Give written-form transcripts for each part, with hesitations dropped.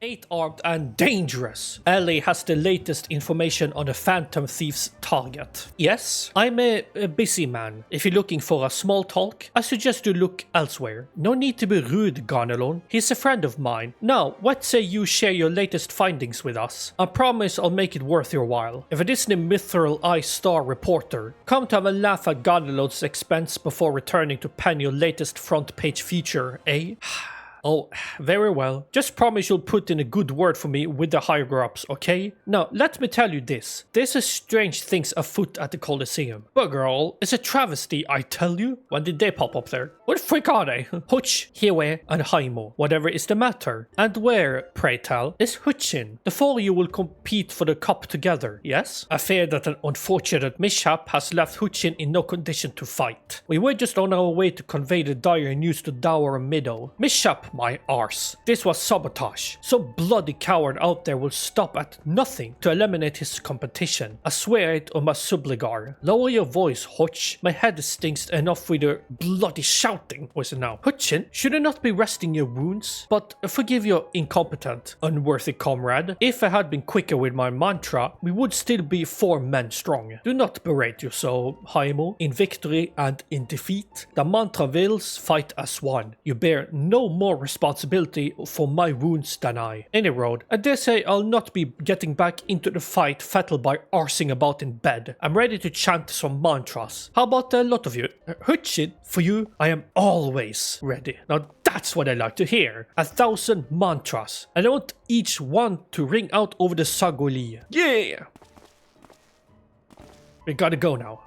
8-armed and dangerous. Ellie has the latest information on the Phantom Thief's target. Yes, I'm a busy man. If you're looking for a small talk, I suggest you look elsewhere. No need to be rude, Garnelon. He's a friend of mine. Now, what say you share your latest findings with us? I promise I'll make it worth your while. If a Disney Mithril Eye Star reporter, come to have a laugh at Garnelon's expense before returning to pen your latest front page feature, eh? Oh, very well. Just promise you'll put in a good word for me with the higher-ups, okay? Now, let me tell you this. There's a strange things afoot at the Colosseum. But girl, it's a travesty, I tell you. When did they pop up there? What the frick are they? Hutch, Hiwe, and Haimo. Whatever is the matter. And where, pray tell, is Hutchin? The four of you will compete for the cup together, yes? I fear that an unfortunate mishap has left Hutchin in no condition to fight. We were just on our way to convey the dire news to Dower Meadow. Mishap, my arse. This was sabotage. Some bloody coward out there will stop at nothing to eliminate his competition. I swear it on my subligar. Lower your voice, Hutch. My head stings enough with your bloody shouting. What is it now? Hutchin, should I not be resting your wounds? But forgive your incompetent, unworthy comrade. If I had been quicker with my mantra, we would still be 4 men strong. Do not berate yourself, Haimo. In victory and in defeat, the mantra wills fight as one. You bear no more responsibility for my wounds than I. Any road, I dare say I'll not be getting back into the fight fettled by arsing about in bed. I'm ready to chant some mantras. How about a lot of you? Hutchin, for you, I am always ready. Now that's what I like to hear. 1,000 mantras. And I want each one to ring out over the Sagoli. Yeah! We gotta go now.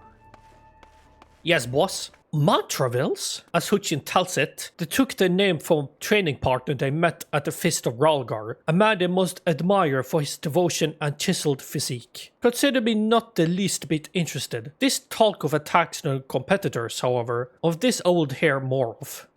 Yes, boss. Mantravils, as Hutchin tells it, they took their name from a training partner they met at the Fist of Ralgar, a man they must admire for his devotion and chiseled physique. Consider me not the least bit interested. This talk of attacks no competitors, however, of this old hair more of.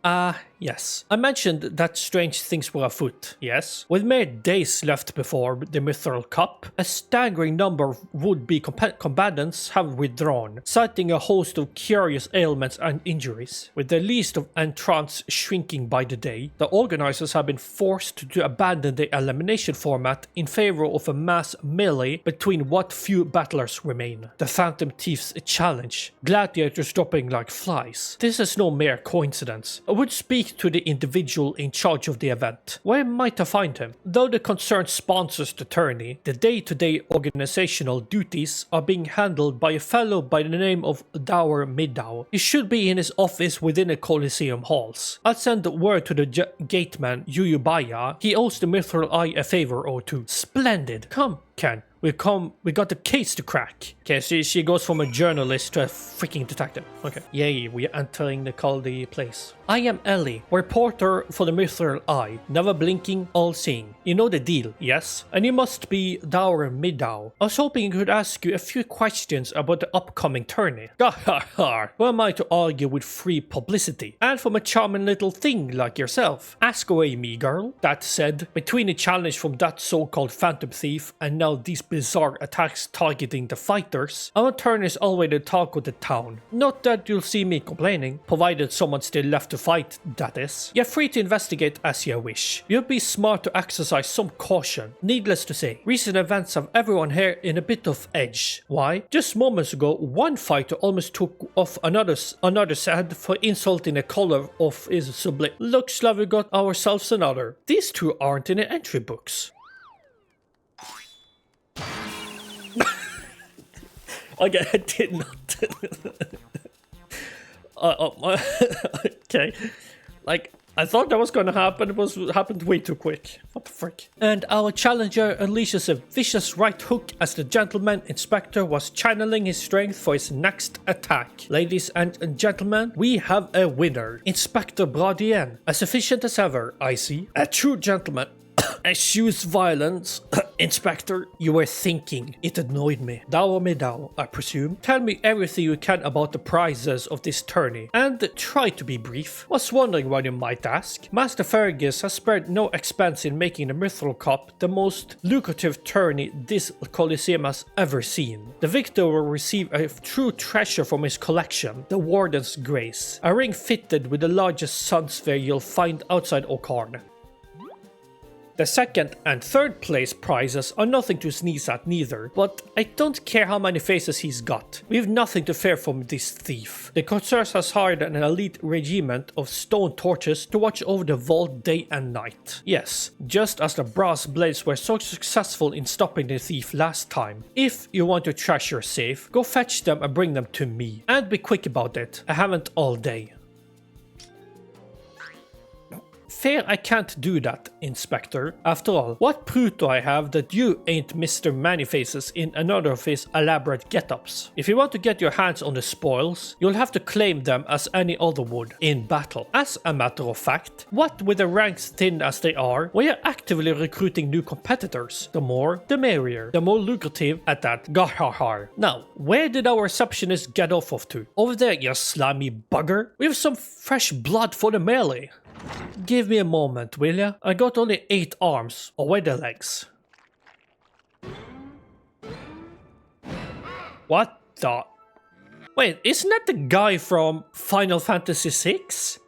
Yes. I mentioned that strange things were afoot, yes? With mere days left before the Mithril Cup, a staggering number of would-be combatants have withdrawn, citing a host of curious ailments and injuries. With the least of entrants shrinking by the day, the organizers have been forced to abandon the elimination format in favor of a mass melee between what few battlers remain. The Phantom Thief's challenge. Gladiators dropping like flies. This is no mere coincidence. I would speak to the individual in charge of the event. Where might I find him? Though the concerned sponsors the tourney, the day-to-day organizational duties are being handled by a fellow by the name of Dower Meadow. He should be in his office within the Colosseum halls. I'll send word to the gateman Yuyubaya. He owes the Mithril Eye a favor or two. Splendid. Come, Ken. We got the case to crack. Okay, she goes from a journalist to a freaking detective. Okay. Yay, we are entering the Caldi place. I am Ellie, reporter for the Mithril Eye. Never blinking, all seeing. You know the deal, yes? And you must be Dower Meadow. I was hoping I could ask you a few questions about the upcoming tourney. Who am I to argue with free publicity? And from a charming little thing like yourself. Ask away, me girl. That said, between the challenge from that so-called Phantom Thief and now these bizarre attacks targeting the fighters, our turn is always the talk of the town. Not that you'll see me complaining, provided someone's still left to fight, that is. You're free to investigate as you wish. You'll be smart to exercise some caution. Needless to say, recent events have everyone here in a bit of edge. Why? Just moments ago, one fighter almost took off another's head for insulting the color of his sublet. Looks like we got ourselves another. These two aren't in the entry books. Okay, I did not. Okay. Like, I thought that was gonna happen, it happened way too quick. What the frick? And our challenger unleashes a vicious right hook as the gentleman inspector was channeling his strength for his next attack. Ladies and gentlemen, we have a winner. Inspector Bradien. As efficient as ever, I see. A true gentleman. Eschews violence. Inspector, you were thinking. It annoyed me. Dower Meadow, I presume. Tell me everything you can about the prizes of this tourney. And try to be brief. Was wondering why you might ask. Master Fergus has spared no expense in making the Mithril Cup the most lucrative tourney this Colosseum has ever seen. The victor will receive a true treasure from his collection, the Warden's Grace. A ring fitted with the largest sun sphere you'll find outside Okarn. The second and third place prizes are nothing to sneeze at neither, but I don't care how many faces he's got. We have nothing to fear from this thief. The Corsairs has hired an elite regiment of stone torches to watch over the vault day and night. Yes, just as the brass blades were so successful in stopping the thief last time. If you want your treasure safe, go fetch them and bring them to me. And be quick about it, I haven't all day. Fair I can't do that, Inspector. After all, what proof do I have that you ain't Mr. Many-Faces in another of his elaborate get-ups? If you want to get your hands on the spoils, you'll have to claim them as any other would, in battle. As a matter of fact, what with the ranks thin as they are, we are actively recruiting new competitors. The more, the merrier. The more lucrative at that, gahahar. Now, where did our receptionist get off of to? Over there, you slimy bugger. We have some fresh blood for the melee. Give me a moment, will ya? I got only 8 arms. Or where the legs? What the? Wait, isn't that the guy from Final Fantasy VI?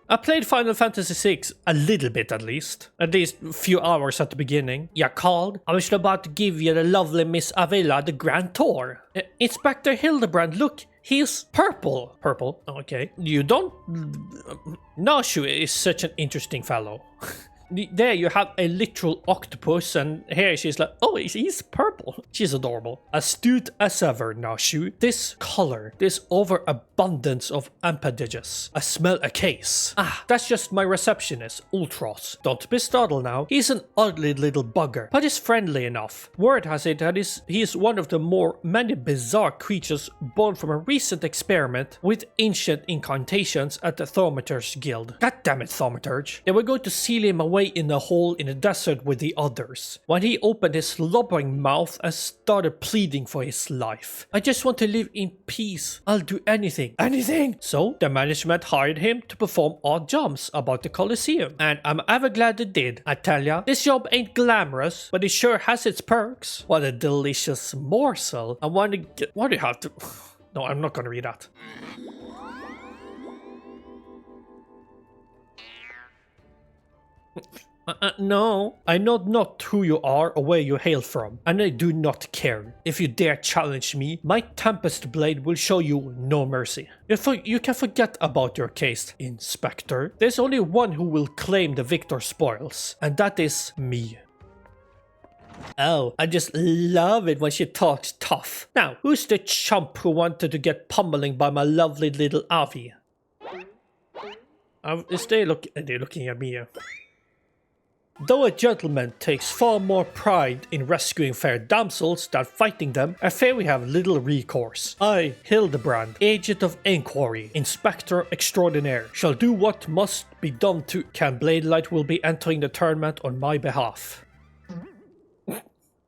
I played Final Fantasy VI a little bit at least a few hours at the beginning. You called? I was about to give you the lovely Miss Avila the grand tour. Inspector Hildibrand, look, he's purple. Purple? Okay. You don't... Nashu is such an interesting fellow. There you have a literal octopus, and here she's like, oh, he's purple. She's adorable. Astute as ever, Nashu. This color, this overabundance of ampadages. I smell a case. Ah, that's just my receptionist, Ultros. Don't be startled now. He's an ugly little bugger, but he's friendly enough. Word has it that he is one of the many bizarre creatures born from a recent experiment with ancient incantations at the Thaumaturge Guild. God damn it, Thaumaturge. They were going to seal him away in a hole in the desert with the others, when he opened his slobbering mouth and started pleading for his life. I just want to live in peace. I'll do anything. Anything! So, the management hired him to perform odd jobs about the Colosseum. And I'm ever glad they did. I tell ya, this job ain't glamorous, but it sure has its perks. What a delicious morsel. I want to get... Why do you have to... No, I'm not gonna read that. No, I know not who you are or where you hail from, and I do not care. If you dare challenge me, my Tempest Blade will show you no mercy. You can forget about your case, Inspector. There's only one who will claim the victor spoils, and that is me. Oh, I just love it when she talks tough. Now, who's the chump who wanted to get pummeling by my lovely little Avi? They're looking at me. Though a gentleman takes far more pride in rescuing fair damsels than fighting them, I fear we have little recourse. I, Hildibrand, Agent of Inquiry, Inspector Extraordinaire, shall do what must be done to... Can Bladelight will be entering the tournament on my behalf.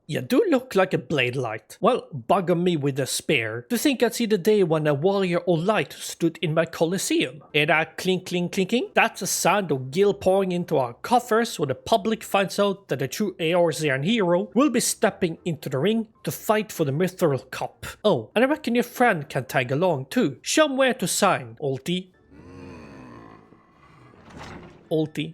You do look like a Bladelight. Well, bugger me with a spear. To think I'd see the day when a warrior of light stood in my Colosseum. Hear that clink clink clinking? That's the sound of gil pouring into our coffers when the public finds out that the true Eorzean hero will be stepping into the ring to fight for the Mithril Cup. Oh, and I reckon your friend can tag along too. Show him where to sign, Ulti.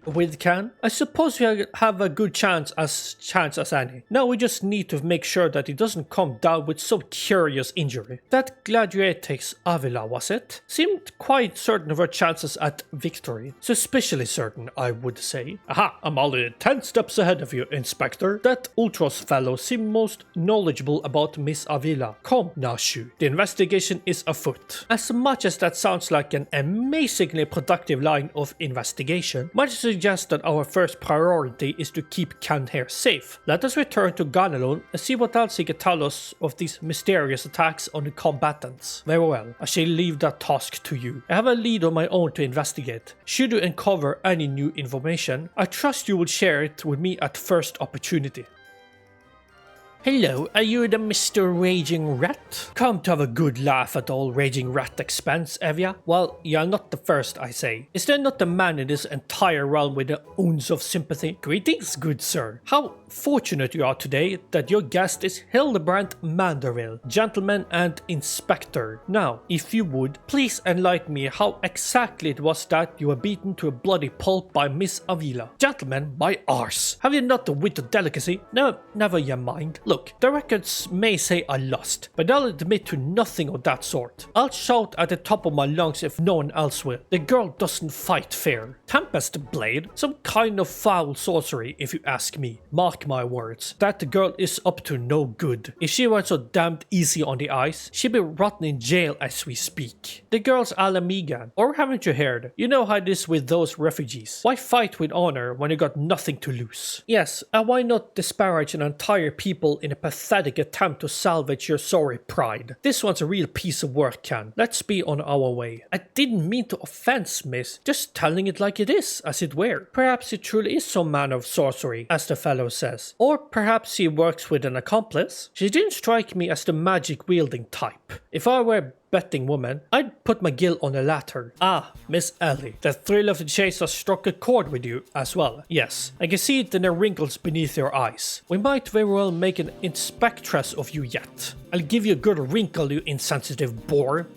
With can. I suppose we have a good chance as any. Now we just need to make sure that he doesn't come down with some curious injury. That gladiatrix Avila, was it? Seemed quite certain of her chances at victory. Suspiciously certain, I would say. Aha, I'm already 10 steps ahead of you, Inspector. That Ultros fellow seemed most knowledgeable about Miss Avila. Come, Nashu. The investigation is afoot. As much as that sounds like an amazingly productive line of investigation, might suggest that our first priority is to keep Can here safe. Let us return to Ganelon and see what else he can tell us of these mysterious attacks on the combatants. Very well, I shall leave that task to you. I have a lead on my own to investigate. Should you uncover any new information, I trust you will share it with me at first opportunity. Hello, are you the Mr. Raging Rat? Come to have a good laugh at all Raging Rat expense, Evia? Well, you're not the first, I say. Is there not a man in this entire realm with an ounce of sympathy? Greetings, good sir. How fortunate you are today that your guest is Hildibrand Manderville, gentleman and inspector. Now, if you would, please enlighten me how exactly it was that you were beaten to a bloody pulp by Miss Avila. Gentlemen, my arse. Have you not the wit of delicacy? No, never you mind. Look, the records may say I lost, but I'll admit to nothing of that sort. I'll shout at the top of my lungs if no one else will. The girl doesn't fight fair. Tempest Blade? Some kind of foul sorcery, if you ask me. Mark my words, that the girl is up to no good. If she weren't so damned easy on the ice, she'd be rotten in jail as we speak. The girl's Alamigan, or haven't you heard? You know how it is with those refugees. Why fight with honor when you got nothing to lose? Yes, and why not disparage an entire people in a pathetic attempt to salvage your sorry pride? This one's a real piece of work, Can. Let's be on our way. I didn't mean to offend, miss, just telling it like it is, as it were. Perhaps it truly is some man of sorcery, as the fellow says. Or perhaps he works with an accomplice. She didn't strike me as the magic-wielding type. If I were a betting woman, I'd put my gill on the latter. Ah, Miss Ellie, the thrill of the chase has struck a chord with you as well. Yes, I can see it in the wrinkles beneath your eyes. We might very well make an inspectress of you yet. I'll give you a good wrinkle, you insensitive boor.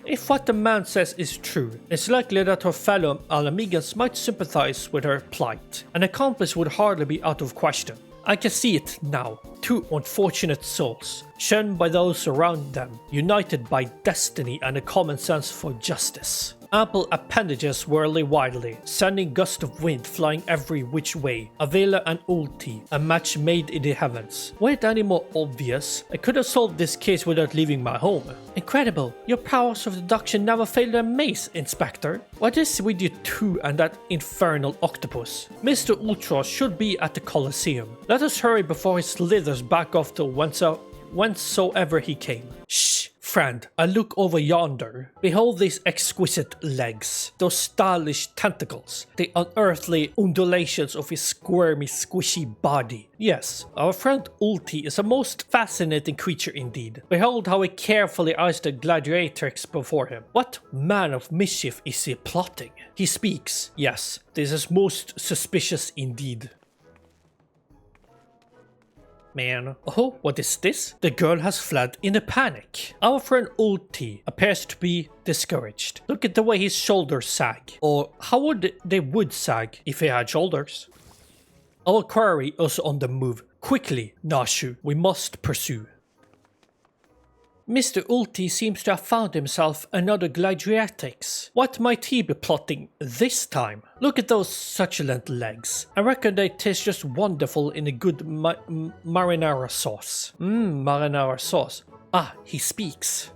If what the man says is true, it's likely that her fellow Alamigans might sympathize with her plight. An accomplice would hardly be out of question. I can see it now. Two unfortunate souls, shunned by those around them, united by destiny and a common sense for justice. Ample appendages whirling wildly, sending gusts of wind flying every which way. Avila and Ulti, a match made in the heavens. Were it any more obvious, I could have solved this case without leaving my home. Incredible, your powers of deduction never fail to amaze, Inspector. What is with you two and that infernal octopus? Mr. Ultros should be at the Colosseum. Let us hurry before he slithers back off to whencesoever he came. Shh! Friend, I look over yonder. Behold these exquisite legs, those stylish tentacles, the unearthly undulations of his squirmy, squishy body. Yes, our friend Ulti is a most fascinating creature indeed. Behold how he carefully eyes the gladiatrix before him. What man of mischief is he plotting? He speaks. Yes, this is most suspicious indeed. Man. Oh, what is this? The girl has fled in a panic. Our friend Ulti appears to be discouraged. Look at the way his shoulders sag. Or how would they would sag if he had shoulders? Our quarry is on the move. Quickly, Nashu, we must pursue. Mr. Ulti seems to have found himself another gladiatrix. What might he be plotting this time? Look at those succulent legs. I reckon they taste just wonderful in a good marinara sauce. Marinara sauce. Ah, he speaks.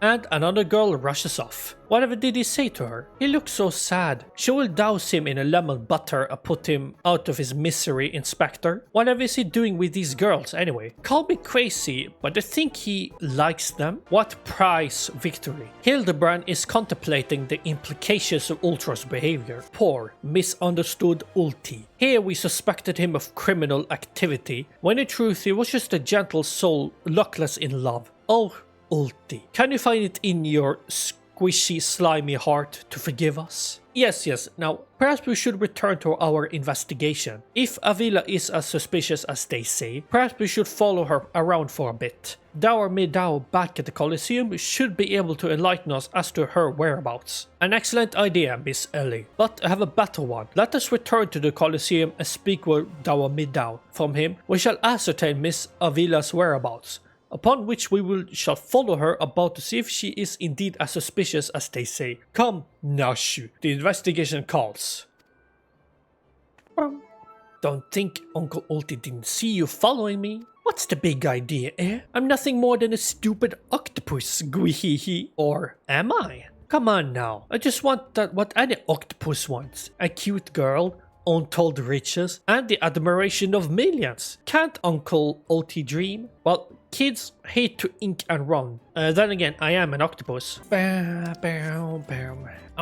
And another girl rushes off. Whatever did he say to her? He looks so sad. She will douse him in a lemon butter and put him out of his misery, Inspector. Whatever is he doing with these girls anyway? Call me crazy, but I think he likes them. What prize victory? Hildibrand is contemplating the implications of Ultra's behavior. Poor, misunderstood Ulti. Here we suspected him of criminal activity, when in truth he was just a gentle soul luckless in love. Oh, Ulti, can you find it in your squishy, slimy heart to forgive us? Yes. Now, perhaps we should return to our investigation. If Avila is as suspicious as they say, perhaps we should follow her around for a bit. Dour Midao back at the Colosseum should be able to enlighten us as to her whereabouts. An excellent idea, Miss Ellie, but I have a better one. Let us return to the Colosseum and speak with Dour Midao. From him, we shall ascertain Miss Avila's whereabouts. Upon which we shall follow her about to see if she is indeed as suspicious as they say. Come, Nashu, the investigation calls. Don't think Uncle Ulti didn't see you following me. What's the big idea, eh? I'm nothing more than a stupid octopus, gweehehe. Or am I? Come on now, I just want what any octopus wants. A cute girl, untold riches, and the admiration of millions. Can't Uncle Ulti dream? Well, kids hate to ink and run. Then again, I am an octopus. I'm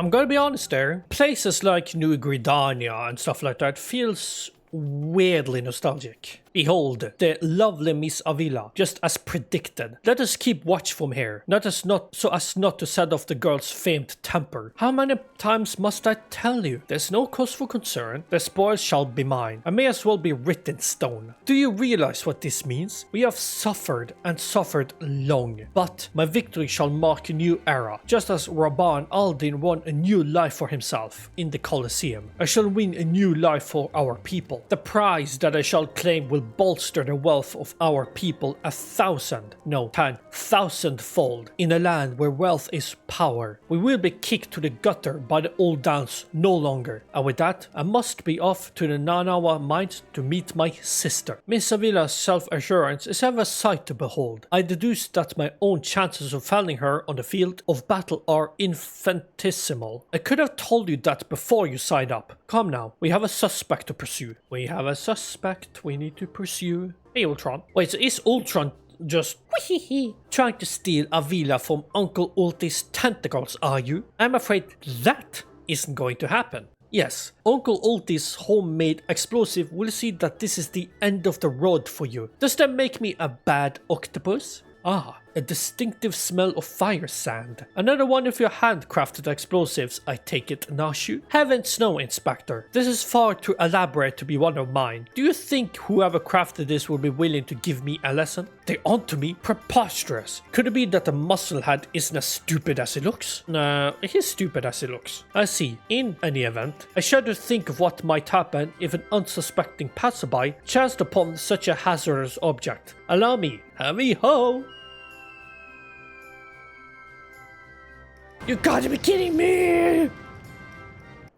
gonna be honest there. Places like New Gridania and stuff like that feels weirdly nostalgic. Behold, the lovely Miss Avila, just as predicted. Let us keep watch from here, so as not to set off the girl's famed temper. How many times must I tell you? There's no cause for concern. The spoils shall be mine. I may as well be written in stone. Do you realize what this means? We have suffered and suffered long, but my victory shall mark a new era, just as Rabban al-Din won a new life for himself in the Colosseum. I shall win a new life for our people. The prize that I shall claim will bolster the wealth of our people 10,000-fold in a land where wealth is power. We will be kicked to the gutter by the old downs no longer. And with that, I must be off to the Nanawa mines to meet my sister. Miss Avila's self-assurance is ever a sight to behold. I deduce that my own chances of felling her on the field of battle are infinitesimal. I could have told you that before you signed up. Come now, we have a suspect to pursue. We have a suspect we need to pursue. Hey, Ultron. Wait, so is Ultron just trying to steal Avila from Uncle Ulti's tentacles, are you? I'm afraid that isn't going to happen. Yes, Uncle Ulti's homemade explosive will see that this is the end of the road for you. Does that make me a bad octopus? Ah, a distinctive smell of fire sand. Another one of your handcrafted explosives, I take it, Nashu? Heavens no, Inspector. This is far too elaborate to be one of mine. Do you think whoever crafted this will be willing to give me a lesson? They onto me? Preposterous. Could it be that the musclehead isn't as stupid as he looks? No, he's stupid as he looks. I see. In any event, I shudder to think of what might happen if an unsuspecting passerby chanced upon such a hazardous object. Allow me. Heavy-ho! You gotta be kidding me!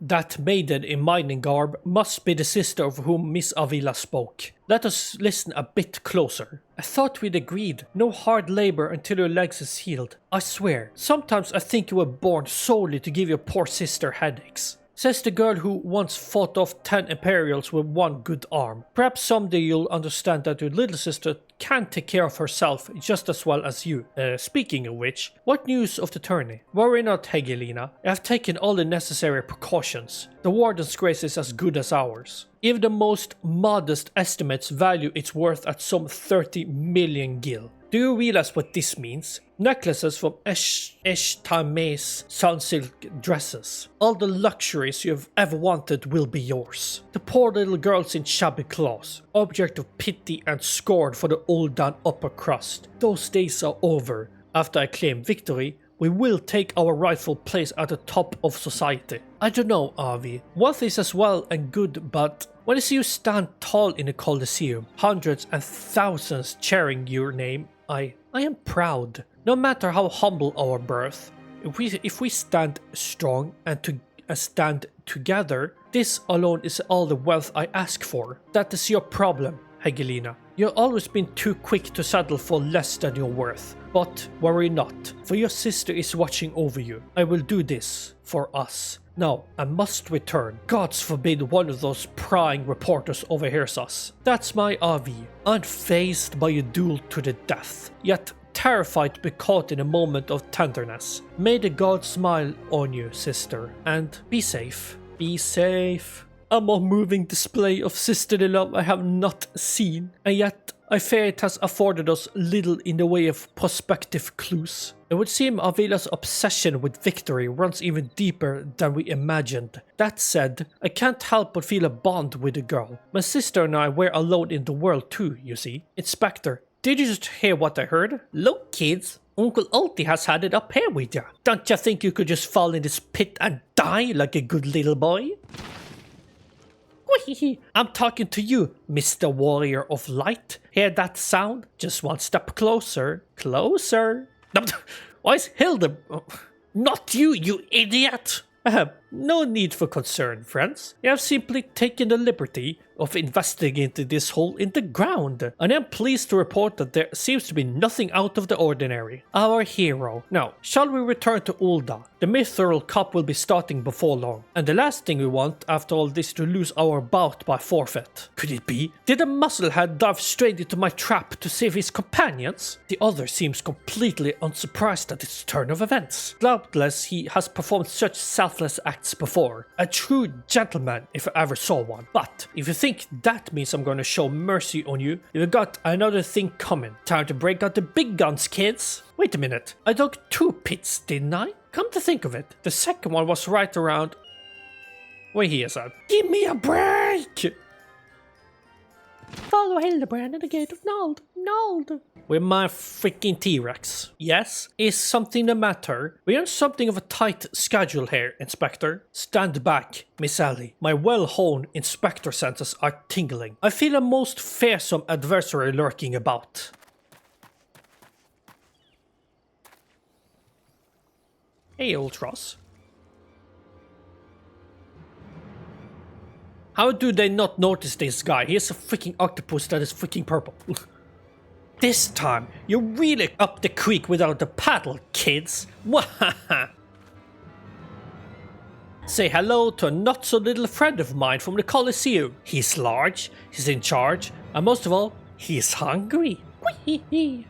That maiden in mining garb must be the sister of whom Miss Avila spoke. Let us listen a bit closer. I thought we'd agreed. No hard labor until your legs is healed. I swear, sometimes I think you were born solely to give your poor sister headaches. Says the girl who once fought off 10 Imperials with one good arm. Perhaps someday you'll understand that your little sister can take care of herself just as well as you. Speaking of which, what news of the tourney? Worry not, Hegelina. I have taken all the necessary precautions. The warden's grace is as good as ours. Even the most modest estimates value its worth at some 30 million gil. Do you realize what this means? Necklaces from Eshtame's sunsilk dresses. All the luxuries you have ever wanted will be yours. The poor little girls in shabby clothes, object of pity and scorn for the old down upper crust. Those days are over. After I claim victory, we will take our rightful place at the top of society. I don't know, Avi. Wealth is as well and good, but when I see you stand tall in the Colosseum, hundreds and thousands cheering your name, I am proud. No matter how humble our birth, if we stand strong and stand together, this alone is all the wealth I ask for. That is your problem, Hegelina. You've always been too quick to settle for less than your worth. But worry not, for your sister is watching over you. I will do this for us. Now, I must return. Gods forbid one of those prying reporters overhears us. That's my Avi, unfazed by a duel to the death, yet terrified to be caught in a moment of tenderness. May the gods smile on you, sister, and be safe. Be safe. A more moving display of sisterly love I have not seen, and yet I fear it has afforded us little in the way of prospective clues. It would seem Avila's obsession with victory runs even deeper than we imagined. That said, I can't help but feel a bond with the girl. My sister and I were alone in the world too, you see. Inspector, did you just hear what I heard? Look, kids, Uncle Ulti has had it up here with you. Don't you think you could just fall in this pit and die like a good little boy? I'm talking to you, Mr. Warrior of Light. Hear that sound? Just one step closer. Closer. Why is Hildibrand? Not you, you idiot! No need for concern, friends. I have simply taken the liberty of investigating this hole in the ground, and I am pleased to report that there seems to be nothing out of the ordinary. Our hero. Now, shall we return to Ulda? The Mithril Cup will be starting before long, and the last thing we want after all this is to lose our bout by forfeit. Could it be? Did the musclehead dive straight into my trap to save his companions? The other seems completely unsurprised at its turn of events. Doubtless he has performed such selfless acts cats before. A true gentleman if I ever saw one. But if you think that means I'm gonna show mercy on you, you've got another thing coming. Time to break out the big guns, kids. Wait a minute, I dug 2 pits, didn't I? Come to think of it, the second one was right around where he is at. Give me a break! Follow Hildibrand in the gate of Nold. With my freaking T-Rex. Yes? Is something the matter? We're on something of a tight schedule here, Inspector. Stand back, Miss Ellie. My well-honed Inspector senses are tingling. I feel a most fearsome adversary lurking about. Hey, Ultros. How do they not notice this guy? He's a freaking octopus that is freaking purple. This time, you're really up the creek without the paddle, kids. Wahaha. Say hello to a not-so-little friend of mine from the Coliseum. He's large, he's in charge, and most of all, he's hungry. Whee!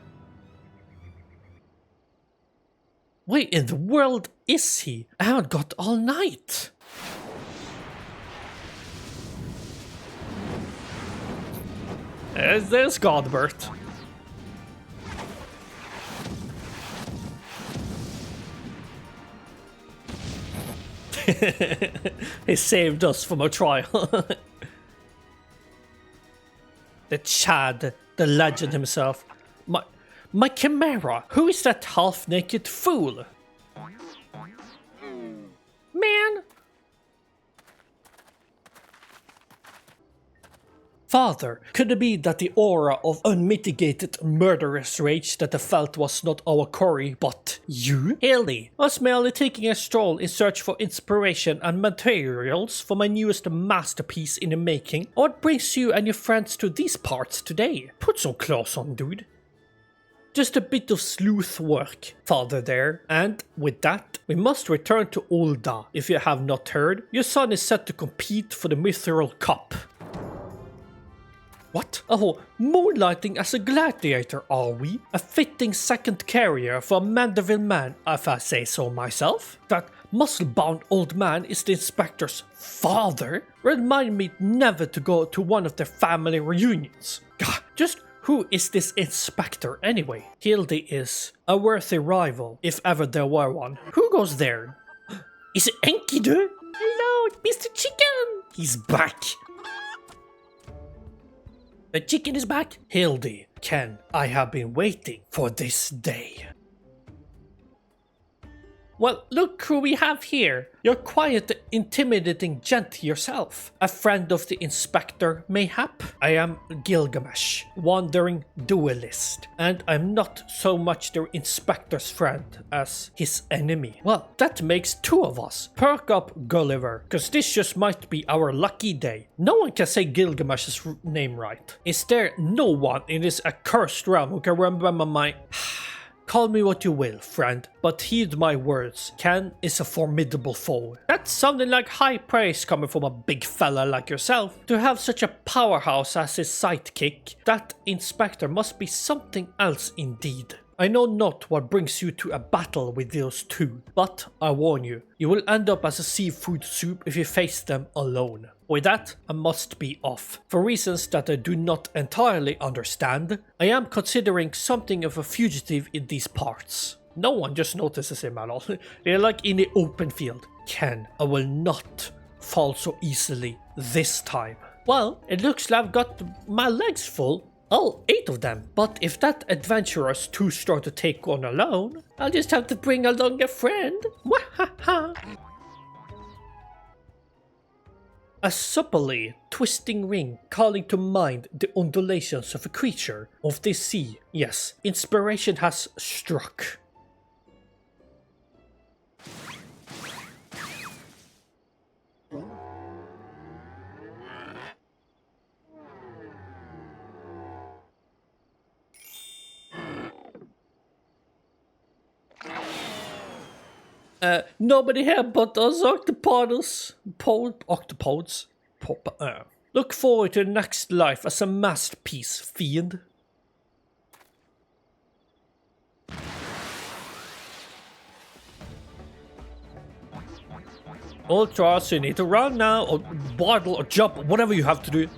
Where in the world is he? I haven't got all night. There's Godbert. He saved us from a trial. The Chad, the legend himself. My Chimera, who is that half-naked fool? Man! Father, could it be that the aura of unmitigated murderous rage that I felt was not our quarry, but you? Hildy, I was merely taking a stroll in search for inspiration and materials for my newest masterpiece in the making. What brings you and your friends to these parts today? Put some clothes on, dude. Just a bit of sleuth work, Father there. And with that, we must return to Ulda. If you have not heard, your son is set to compete for the Mithril Cup. What? Oh, moonlighting as a gladiator, are we? A fitting second carrier for a Mandeville man, if I say so myself. That muscle-bound old man is the inspector's father? Remind me never to go to one of their family reunions. Gah, just who is this inspector anyway? Hildy is a worthy rival, if ever there were one. Who goes there? Is it Enkidu? Hello, Mr. Chicken! He's back! The chicken is back. Hildy, Ken, I have been waiting for this day. Well, look who we have here. You're quite intimidating gent yourself. A friend of the inspector, mayhap? I am Gilgamesh, wandering duelist, and I'm not so much the inspector's friend as his enemy. Well, that makes 2 of us. Perk up, Gulliver, cause this just might be our lucky day. No one can say Gilgamesh's name right. Is there no one in this accursed realm who can remember my... Call me what you will, friend, but heed my words. Ken is a formidable foe. That's something like high praise coming from a big fella like yourself. To have such a powerhouse as his sidekick, that inspector must be something else indeed. I know not what brings you to a battle with those 2, but I warn you, you will end up as a seafood soup if you face them alone. With that, I must be off. For reasons that I do not entirely understand, I am considering something of a fugitive in these parts. No one just notices him at all. They're like in the open field. Ken, I will not fall so easily this time. Well, it looks like I've got my legs full. All 8 of them. But if that adventurer's too strong to take on alone, I'll just have to bring along a friend. Wahaha! A supplely twisting ring calling to mind the undulations of a creature of the sea. Yes, inspiration has struck. Nobody here but us octopods. Octopods. Look forward to the next life as a masterpiece, fiend. Ultras, you need to run now, or bottle, or jump, whatever you have to do.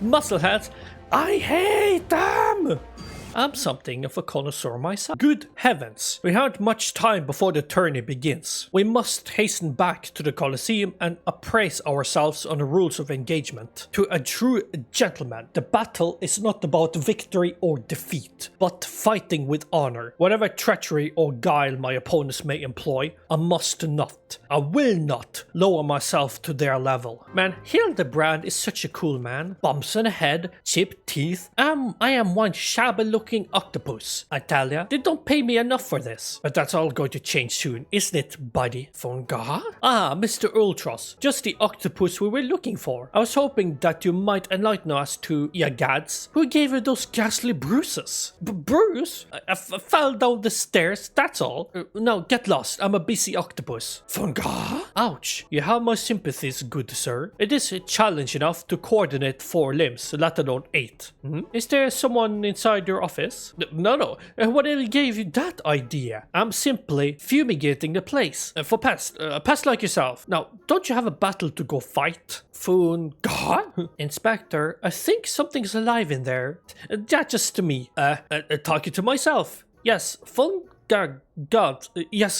Muscleheads, I hate them! I'm something of a connoisseur myself. Good heavens, we haven't much time before the tourney begins. We must hasten back to the Colosseum and appraise ourselves on the rules of engagement. To a true gentleman, the battle is not about victory or defeat, but fighting with honor. Whatever treachery or guile my opponents may employ, I must not, I will not lower myself to their level. Man, Hildibrand is such a cool man. Bumps on the head, chipped teeth. I am one shabby looking octopus. I tell ya, they don't pay me enough for this. But that's all going to change soon, isn't it, buddy? Funga? Ah, Mr. Ultros, just the octopus we were looking for. I was hoping that you might enlighten us to ya gads. Who gave you those ghastly bruises? Bruise? I fell down the stairs, that's all. No, get lost. I'm a busy octopus. Funga? Ouch. You have my sympathies, good sir. It is a challenge enough to coordinate 4 limbs, let alone 8. Is there someone inside your office? No. Whatever gave you that idea? I'm simply fumigating the place. For pests. Pests like yourself. Now, don't you have a battle to go fight? Funga? Inspector, I think something's alive in there. That's just to me. Talking to myself. Yes,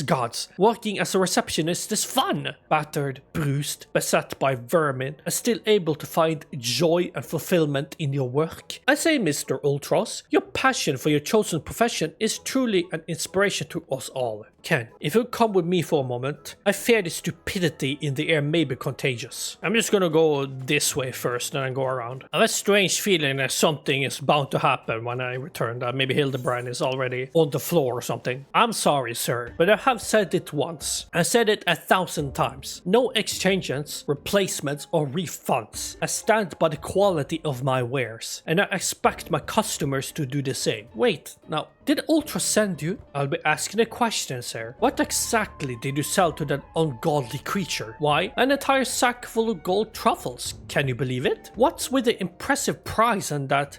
gods. Working as a receptionist is fun. Battered, bruised, beset by vermin, and still able to find joy and fulfillment in your work. I say, Mr. Ultros, your passion for your chosen profession is truly an inspiration to us all. Ken, if you'll come with me for a moment, I fear the stupidity in the air may be contagious. I'm just gonna go this way first and then go around. I have a strange feeling that something is bound to happen when I return, that maybe Hildibrand is already on the floor or something. I'm sorry, sir, but I have said it once. I said it 1,000 times. No exchanges, replacements, or refunds. I stand by the quality of my wares, and I expect my customers to do the same. Wait, now, did Ultra send you? I'll be asking a question, sir. What exactly did you sell to that ungodly creature? Why, an entire sack full of gold truffles. Can you believe it? What's with the impressive price and that,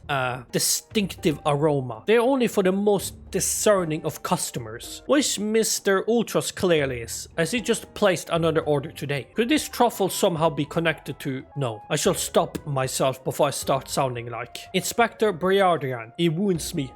distinctive aroma? They're only for the most discerning of customers, which Mr. Ultros clearly is, as he just placed another order today. Could this truffle somehow be connected to... No, I shall stop myself before I start sounding like Inspector Briardian. He wounds me.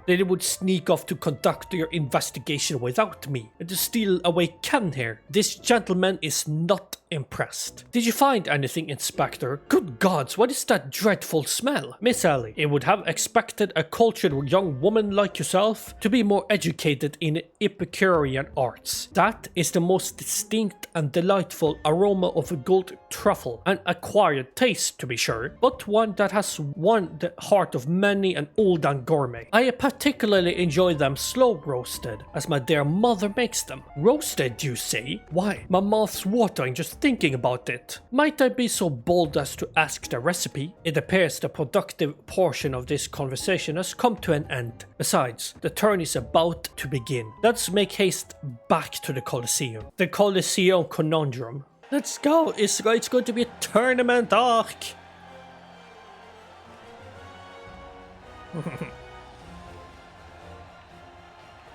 That he would sneak off to conduct your investigation without me, and to steal away Ken here. This gentleman is not impressed. Did you find anything, Inspector? Good gods, what is that dreadful smell? Miss Ellie, I would have expected a cultured young woman like yourself to be more educated in Epicurean arts. That is the most distinct and delightful aroma of a gold truffle, an acquired taste to be sure, but one that has won the heart of many an old and gourmet. I particularly enjoy them slow roasted, as my dear mother makes them. Roasted, you say? Why, my mouth's watering just thinking about it. Might I be so bold as to ask the recipe? It appears the productive portion of this conversation has come to an end. Besides, the turn is about to begin. Let's make haste back to the Colosseum. The Colosseum conundrum. Let's go. It's going to be a tournament arc.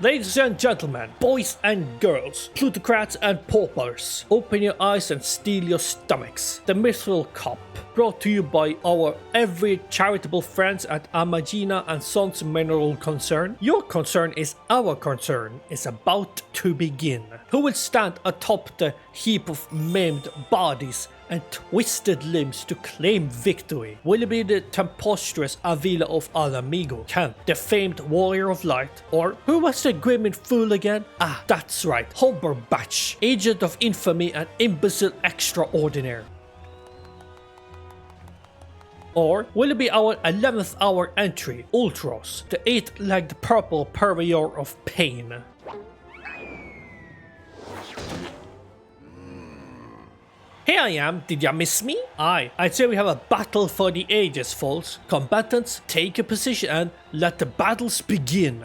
Ladies and gentlemen, boys and girls, plutocrats and paupers, open your eyes and steel your stomachs. The Mithril Cup, brought to you by our every charitable friends at Amagina and Sons Mineral Concern. Your concern is our concern, is about to begin. Who will stand atop the heap of maimed bodies and twisted limbs to claim victory? Will it be the tempestuous Avila of Alamigo, Ken, the famed warrior of light, or who was the grim fool again? Ah, that's right, Humberbatch, agent of infamy and imbecile extraordinaire. Or will it be our 11th hour entry, Ultros, the 8-legged purple purveyor of pain? Here I am, did ya miss me? Aye, I'd say we have a battle for the ages, folks. Combatants, take a position and let the battles begin.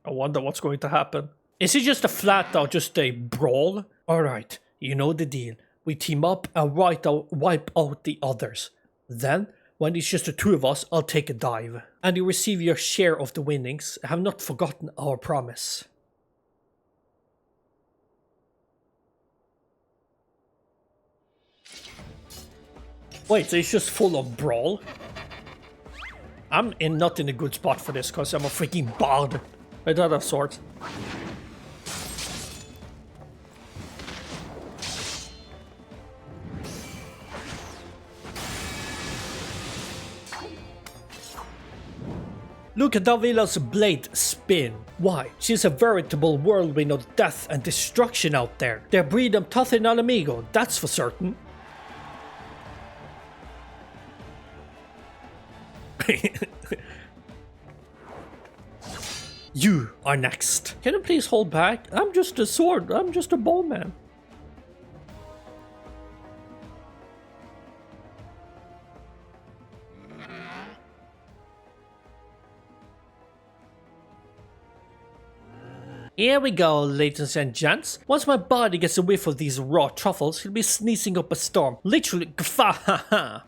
I wonder what's going to happen. Is it just a flat out, just a brawl? Alright, you know the deal. We team up and wipe out the others. Then, when it's just the two of us, I'll take a dive. And you receive your share of the winnings. I have not forgotten our promise. Wait, so it's just full of brawl? I'm not in a good spot for this because I'm a freaking bard. I don't have swords. Look at Davila's blade spin. Why? She's a veritable whirlwind of death and destruction out there. They breed them tough in Alamigo, that's for certain. You are next. Can you please hold back? I'm just a sword. I'm just a bowman. Here we go, ladies and gents. Once my body gets a whiff of these raw truffles, he'll be sneezing up a storm. Literally, gfa.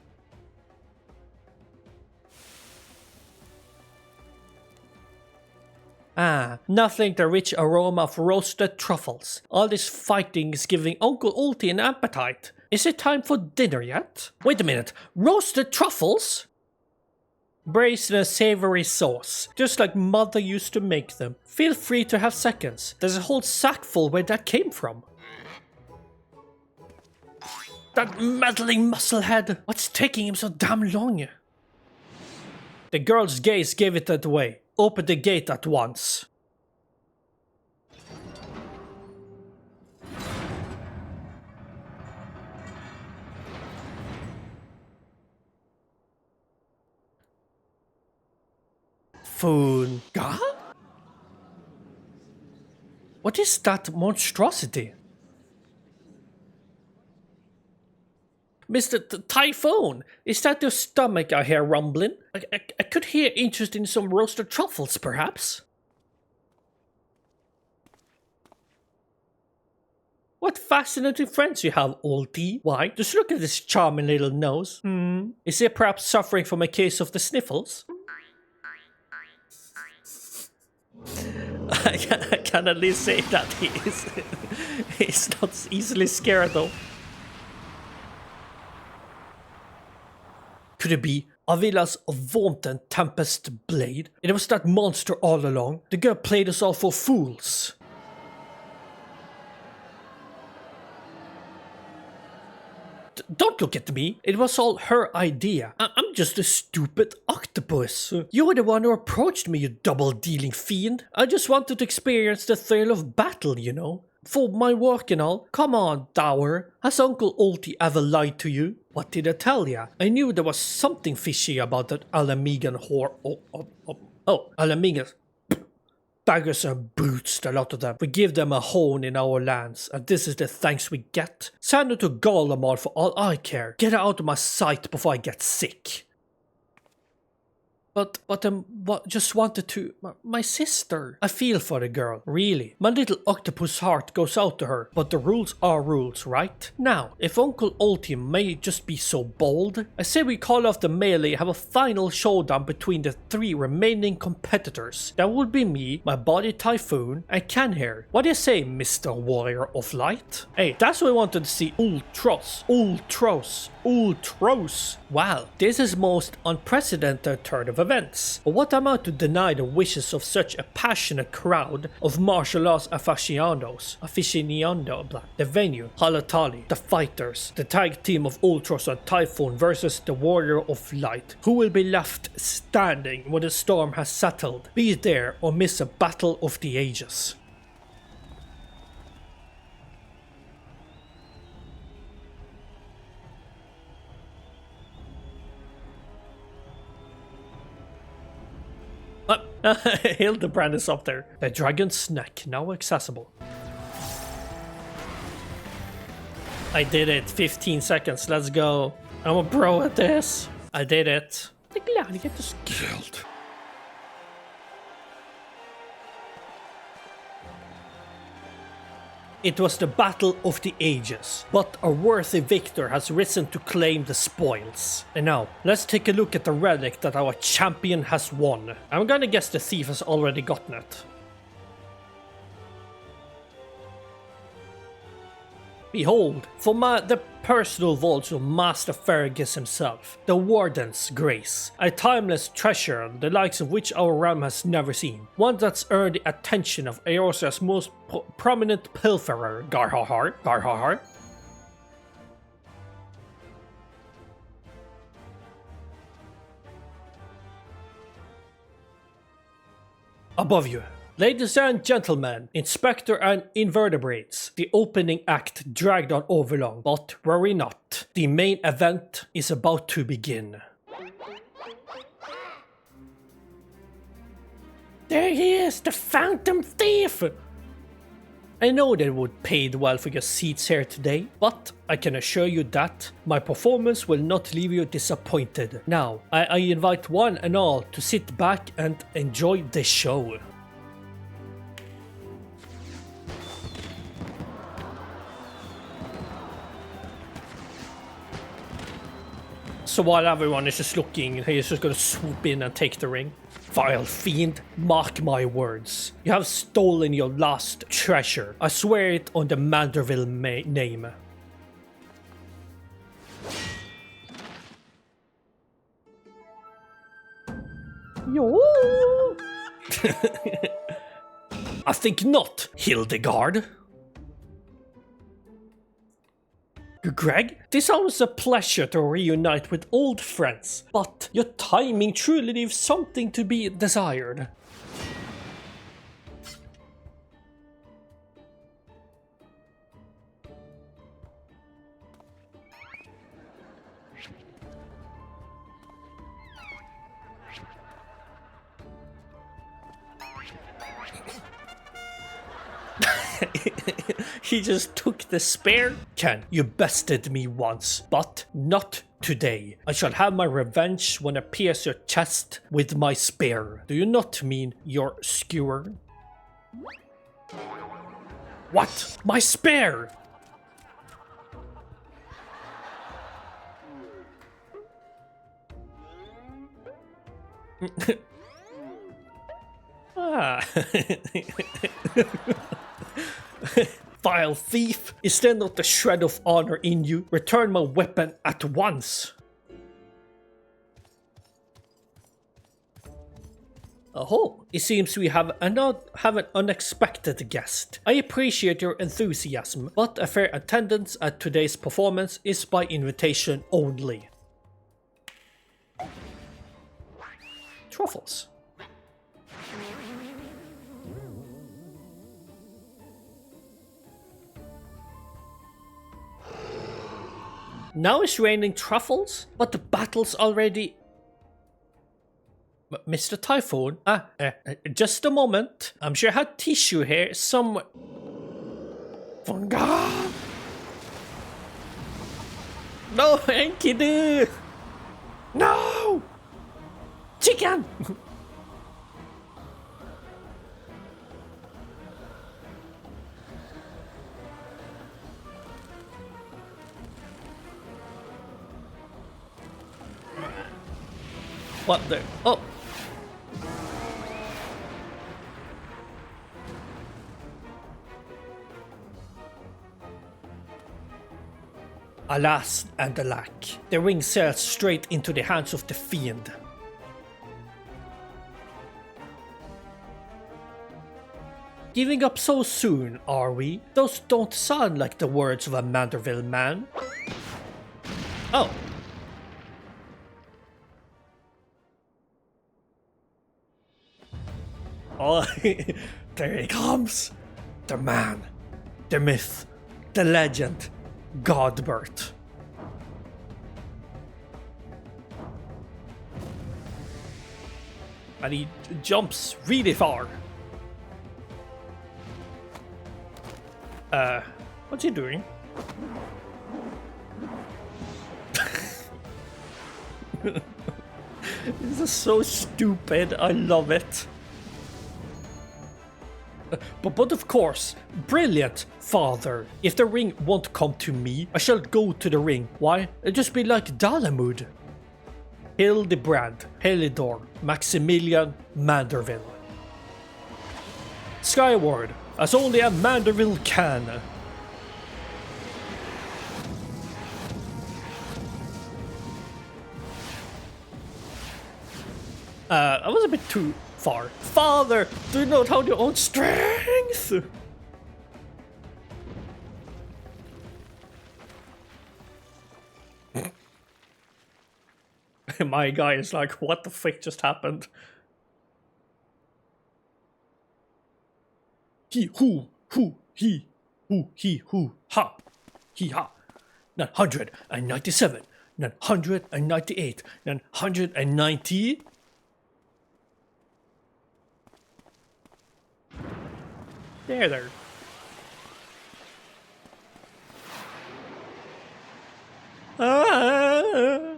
Ah, nothing the rich aroma of roasted truffles. All this fighting is giving Uncle Ulti an appetite. Is it time for dinner yet? Wait a minute, roasted truffles? Braised in a savory sauce, just like Mother used to make them. Feel free to have seconds. There's a whole sack full where that came from. That meddling musclehead! What's taking him so damn long? The girl's gaze gave it away. Open the gate at once. Foon. God? What is that monstrosity? Mr. Typhoon, is that your stomach I hear rumbling? I could hear interest in some roasted truffles, perhaps? What fascinating friends you have, Ulti. Why, just look at this charming little nose. Is he perhaps suffering from a case of the sniffles? I can at least say that he is. He's not easily scared though. Could it be Avila's vaunted Tempest Blade? It was that monster all along. The girl played us all for fools. Don't look at me. It was all her idea. I'm just a stupid octopus. You were the one who approached me, you double-dealing fiend. I just wanted to experience the thrill of battle, you know. For my work and all. Come on, Dower. Has Uncle Ulti ever lied to you? What did I tell ya? I knew there was something fishy about that Alamigan whore. Oh, Alamigan. Daggers are brutes, a lot of them. We give them a home in our lands, and this is the thanks we get. Send her to Garlemald for all I care. Get her out of my sight before I get sick. But just wanted to... My sister. I feel for the girl, really. My little octopus heart goes out to her. But the rules are rules, right? Now, if Uncle Ulti may just be so bold, I say we call off the melee and have a final showdown between the 3 remaining competitors. That would be me, my body Typhoon, and Canhair. What do you say, Mr. Warrior of Light? Hey, that's what I wanted to see. Ultros. Wow, this is most unprecedented turn of events. But what am I to deny the wishes of such a passionate crowd of martial arts aficionados? The venue, Halatali, the fighters, the tag team of Ultros and Typhoon versus the Warrior of Light. Who will be left standing when the storm has settled? Be there or miss a battle of the ages. Hildibrand is up there. The dragon's neck, now accessible. I did it. 15 seconds. Let's go. I'm a pro at this. I did it. I'm glad to get this killed. It was the battle of the ages, but a worthy victor has risen to claim the spoils. And now, let's take a look at the relic that our champion has won. I'm gonna guess the thief has already gotten it. Behold, from the personal vaults of Master Fergus himself, the Warden's Grace, a timeless treasure the likes of which our realm has never seen. One that's earned the attention of Eorzea's most prominent pilferer, Garhahar. Above you. Ladies and gentlemen, Inspector and Invertebrates, the opening act dragged on overlong, but worry not. The main event is about to begin. There he is, the Phantom Thief! I know they would pay well for your seats here today, but I can assure you that my performance will not leave you disappointed. Now, I invite one and all to sit back and enjoy the show. So while everyone is just looking, he's just gonna swoop in and take the ring. Vile fiend, mark my words. You have stolen your last treasure. I swear it on the Manderville name. Yo. I think not, Hildibrand. Greg, it is always a pleasure to reunite with old friends, but your timing truly leaves something to be desired. He just took the spear? Ken, you bested me once, but not today. I shall have my revenge when I pierce your chest with my spear. Do you not mean your skewer? What? My spear! Ah. Vile thief! Is there not a shred of honor in you? Return my weapon at once! Oh, it seems we have an unexpected guest. I appreciate your enthusiasm, but a fair attendance at today's performance is by invitation only. Truffles. Now it's raining truffles, but the battle's already... Mr. Typhoon? Just a moment. I'm sure I had tissue here somewhere. Funga! No, Enkidu! No! Chicken! What the? Oh! Alas and alack, the ring sails straight into the hands of the fiend. Giving up so soon, are we? Those don't sound like the words of a Manderville man. Oh. Oh, there he comes. The man, the myth, the legend, Godbert. And he jumps really far. What's he doing? This is so stupid, I love it. But of course, brilliant, father. If the ring won't come to me, I shall go to the ring. Why? It'll just be like Dalamud. Hildibrand, Helidor, Maximilian, Manderville. Skyward, as only a Manderville can. I was a bit too far. Father, do you not have your own strength? My guy is like, what the frick just happened? He, who, he, who, ha, he, ha. 997, 998, 990. There. Ah.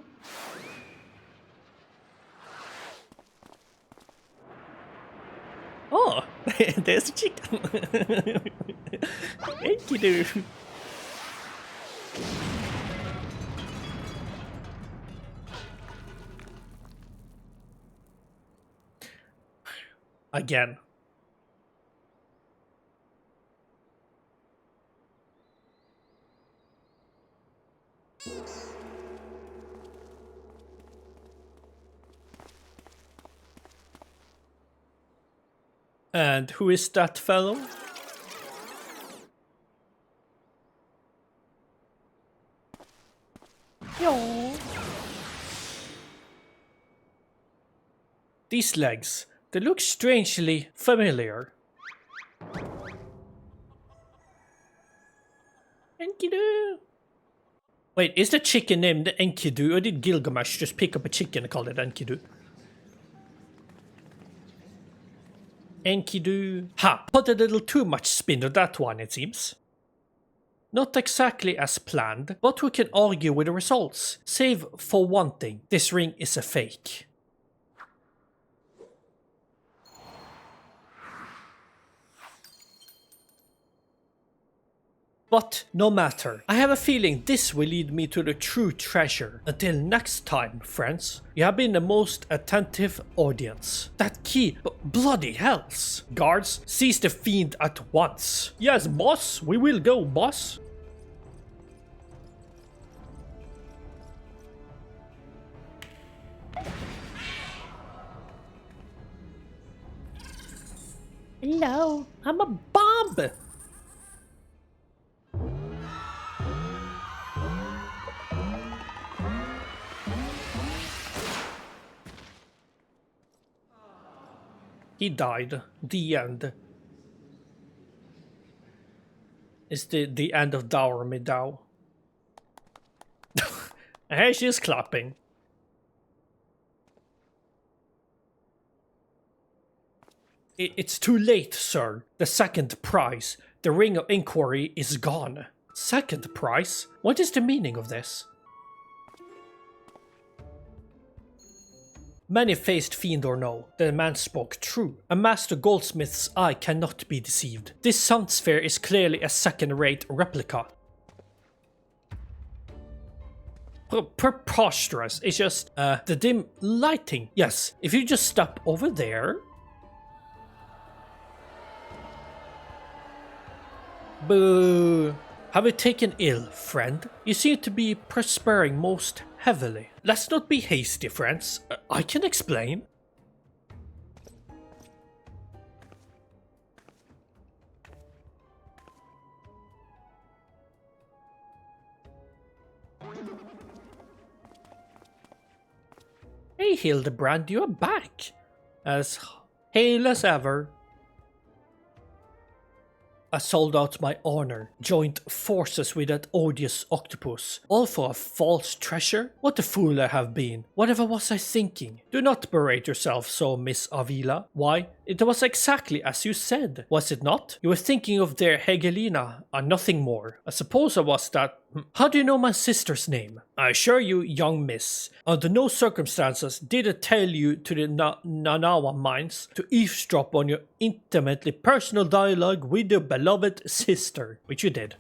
Oh, there's a chicken. Thank you, dude. Again. And who is that fellow? Yo. These legs, they look strangely familiar. Enkidu. Wait, is the chicken named Enkidu, or did Gilgamesh just pick up a chicken and call it Enkidu? Enkidu. Ha! Put a little too much spin on that one, it seems. Not exactly as planned, but we can argue with the results. Save for one thing, this ring is a fake. But no matter, I have a feeling this will lead me to the true treasure. Until next time, friends, you have been the most attentive audience. That key, bloody hells. Guards, seize the fiend at once. Yes, boss, we will go, boss. Hello, I'm a bomb. He died. The end. It's the end of Dower Middow. Hey, she's clapping. It's too late, sir. The second prize, the Ring of Inquiry, is gone. Second prize? What is the meaning of this? Many-faced fiend or no, the man spoke true. A master goldsmith's eye cannot be deceived. This sound sphere is clearly a second-rate replica. Preposterous. It's just, the dim lighting. Yes, if you just step over there. Boo. Have you taken ill, friend? You seem to be perspiring most heavily. Let's not be hasty, friends. I can explain. Hey Hildibrand, you are back. As hale as ever. I sold out my honor, joined forces with that odious octopus, all for a false treasure? What a fool I have been. Whatever was I thinking? Do not berate yourself so, Miss Avila. Why? It was exactly as you said, was it not? You were thinking of their Hegelina and nothing more. I suppose I was that. How do you know my sister's name? I assure you, young miss, under no circumstances did I tell you to the Nanawa mines to eavesdrop on your intimately personal dialogue with your beloved sister, which you did.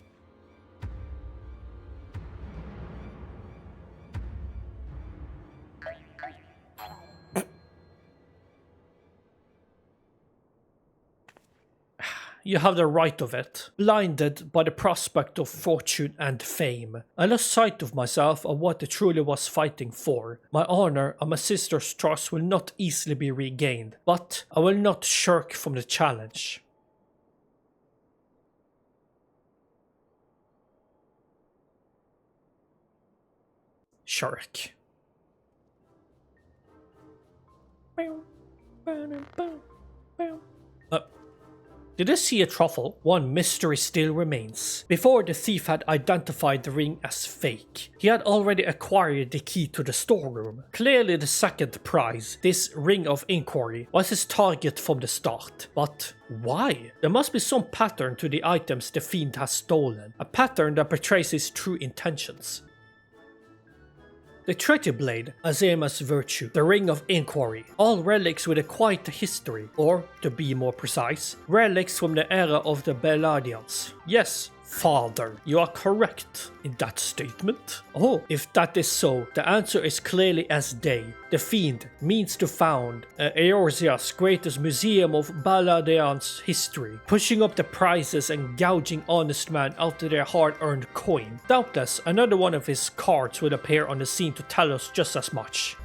You have the right of it. Blinded by the prospect of fortune and fame, I lost sight of myself and what I truly was fighting for. My honor and my sister's trust will not easily be regained, but I will not shirk from the challenge. Shirk. Did I see a truffle? One mystery still remains. Before the thief had identified the ring as fake, he had already acquired the key to the storeroom. Clearly the second prize, this ring of inquiry, was his target from the start. But why? There must be some pattern to the items the fiend has stolen. A pattern that betrays his true intentions. The treasure blade, Azema's virtue, the ring of inquiry, all relics with a quite history, or, to be more precise, relics from the era of the Beladians. Yes, father, you are correct in that statement. Oh, if that is so, the answer is clearly as day. The fiend means to found Eorzea's greatest museum of Baladian's history, pushing up the prices and gouging honest men out of their hard-earned coin. Doubtless, another one of his cards will appear on the scene to tell us just as much.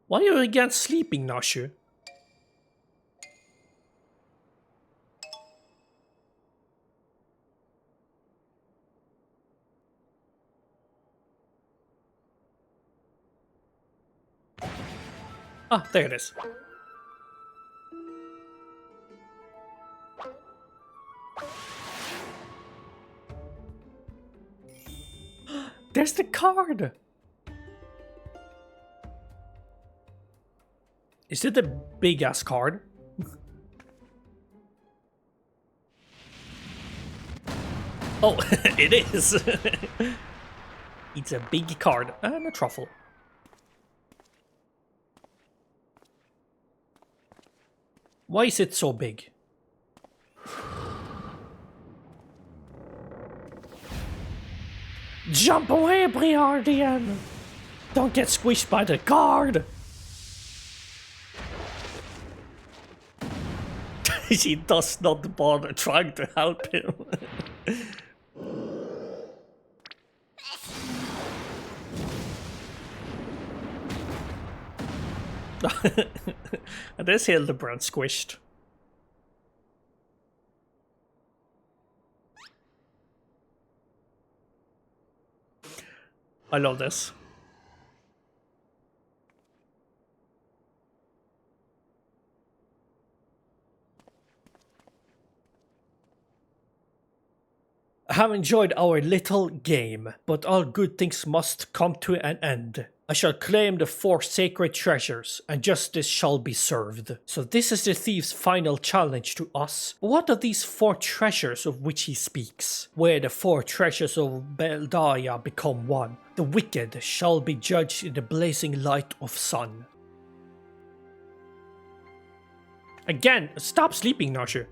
Why are you again sleeping, Nashu? Ah, there it is. There's the card! Is it a big ass card? Oh, it is! It's a big card and a truffle. Why is it so big? Jump away, Briardian! Don't get squished by the guard! She does not bother trying to help him. And there's Hildibrand squished. I love this. I have enjoyed our little game, but all good things must come to an end. I shall claim the 4 sacred treasures, and justice shall be served. So this is the thief's final challenge to us. What are these 4 treasures of which he speaks? Where the 4 treasures of Beldaya become one, the wicked shall be judged in the blazing light of sun. Again, stop sleeping, Nashu.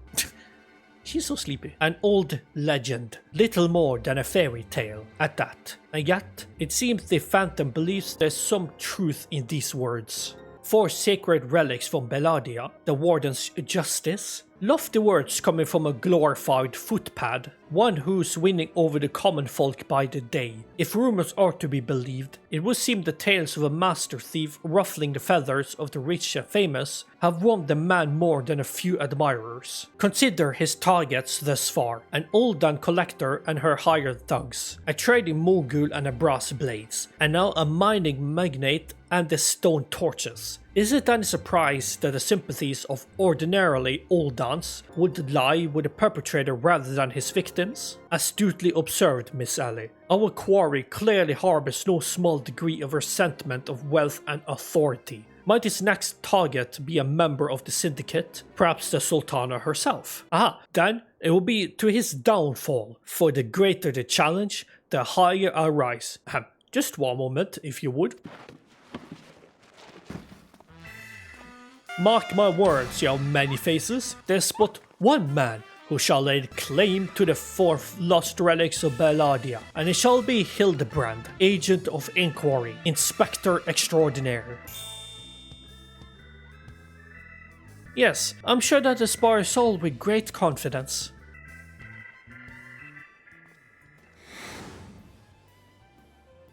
She's so sleepy. An old legend, little more than a fairy tale at that. And yet, it seems the Phantom believes there's some truth in these words. 4 sacred relics from Beladia, the Warden's justice. Lofty words coming from a glorified footpad, one who's winning over the common folk by the day. If rumors are to be believed, it would seem the tales of a master thief ruffling the feathers of the rich and famous have won the man more than a few admirers. Consider his targets thus far, an old done collector and her hired thugs, a trading mogul and a brass blades, and now a mining magnate and the stone torches. Is it any surprise that the sympathies of ordinarily all dons would lie with the perpetrator rather than his victims? Astutely observed, Miss Ellie. Our quarry clearly harbors no small degree of resentment of wealth and authority. Might his next target be a member of the syndicate? Perhaps the Sultana herself? Aha, then it will be to his downfall, for the greater the challenge, the higher I rise. Just one moment, if you would. Mark my words, you many faces, there's but one man who shall lay claim to the 4 lost relics of Belladia, and it shall be Hildibrand, Agent of Inquiry, Inspector Extraordinaire. Yes, I'm sure that inspires all with great confidence.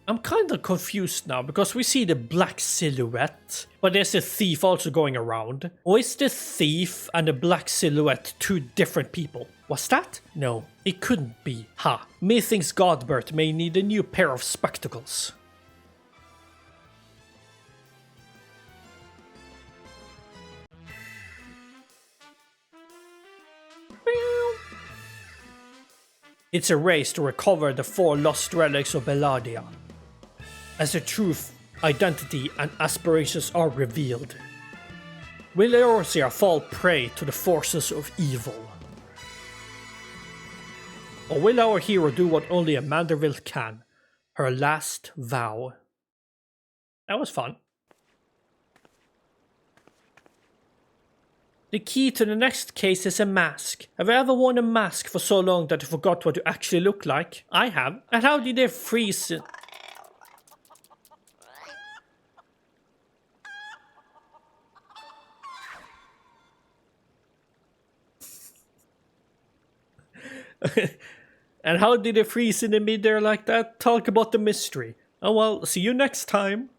I'm kinda confused now because we see the black silhouette, but there's a thief also going around. Or is the thief and the black silhouette 2 different people? Was that? No, it couldn't be. Ha, methinks Godbert may need a new pair of spectacles. It's a race to recover the 4 lost relics of Belladia. As the truth, identity, and aspirations are revealed, will Eorzea fall prey to the forces of evil? Or will our hero do what only a Manderville can? Her last vow. That was fun. The key to the next case is a mask. Have you ever worn a mask for so long that you forgot what you actually look like? I have. And how did they freeze it? And how did they freeze in the midair like that? Talk about the mystery. Oh well, see you next time.